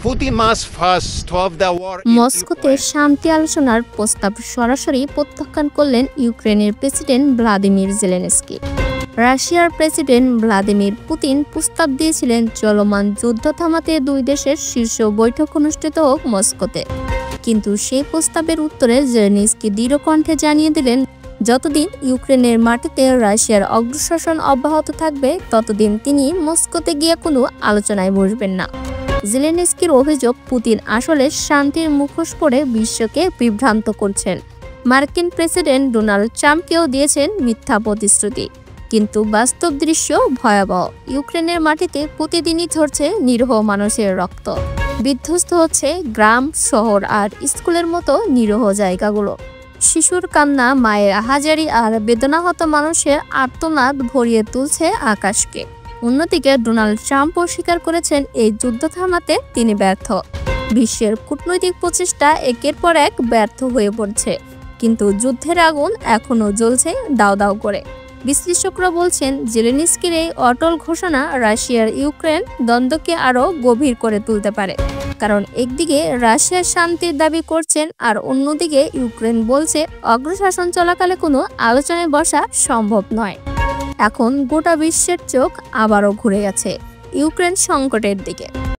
Putin must first stop the war in মস্কোতে শান্তি আলোচনার প্রস্তাব সরাসরি প্রত্যাখ্যান করলেন ইউক্রেনের প্রেসিডেন্ট ভ্লাদিমির জেলেনস্কি। রাশিয়ার প্রেসিডেন্ট ভ্লাদিমির পুতিন প্রস্তাব দিয়েছিলেন চলমান যুদ্ধ থামাতে দুই দেশের শীর্ষ বৈঠক অনুষ্ঠিত হোক মস্কোতে। কিন্তু সেই প্রস্তাবের উত্তরে জেলেনস্কি দৃঢ় কণ্ঠে জানিয়ে দিলেন, যতদিন ইউক্রেনের মাটিতে রাশিয়ার অগ্রসর অব্যাহত থাকবে ততদিন তিনি মস্কোতে গিয়ে কোনো আলোচনায় বসবেন না। জেলেনস্কির অভিযোগ, পুতিন আসলে শান্তির মুখোশ পরে বিশ্বকে বিভ্রান্ত করছেন। মার্কিন প্রেসিডেন্ট ডোনাল্ড ট্রাম্পকেও দিয়েছেন মিথ্যা প্রতিশ্রুতি, কিন্তু বাস্তব দৃশ্য ভয়াবহ। ইউক্রেনের মাটিতে প্রতিদিনই ঝরছে নিরীহ মানুষের রক্ত, বিধ্বস্ত হচ্ছে গ্রাম, শহর আর স্কুলের মতো নিরীহ জায়গাগুলো। শিশুর কান্না, মায়ের আহাজারি আর বেদনাহত মানুষের আর্তনাদ ভরিয়ে তুলছে আকাশকে। অন্যদিকে ডোনাল্ড ট্রাম্পও স্বীকার করেছেন এই যুদ্ধ থামাতে তিনি ব্যর্থ। বিশ্বের কূটনৈতিক প্রচেষ্টা একের পর এক ব্যর্থ হয়ে পড়ছে, কিন্তু যুদ্ধের আগুন এখনও জ্বলছে দাউ দাউ করে। বিশ্লেষকরা বলছেন, জেলেনস্কির এই অটল ঘোষণা রাশিয়ার ইউক্রেন দ্বন্দ্বকে আরও গভীর করে তুলতে পারে। কারণ একদিকে রাশিয়া শান্তির দাবি করছেন আর অন্যদিকে ইউক্রেন বলছে অগ্রশাসন চলাকালে কোনো আলোচনায় বসা সম্ভব নয়। এখন গোটা বিশ্বের চোখ আবারও ঘুরে গেছে ইউক্রেন সংকটের দিকে।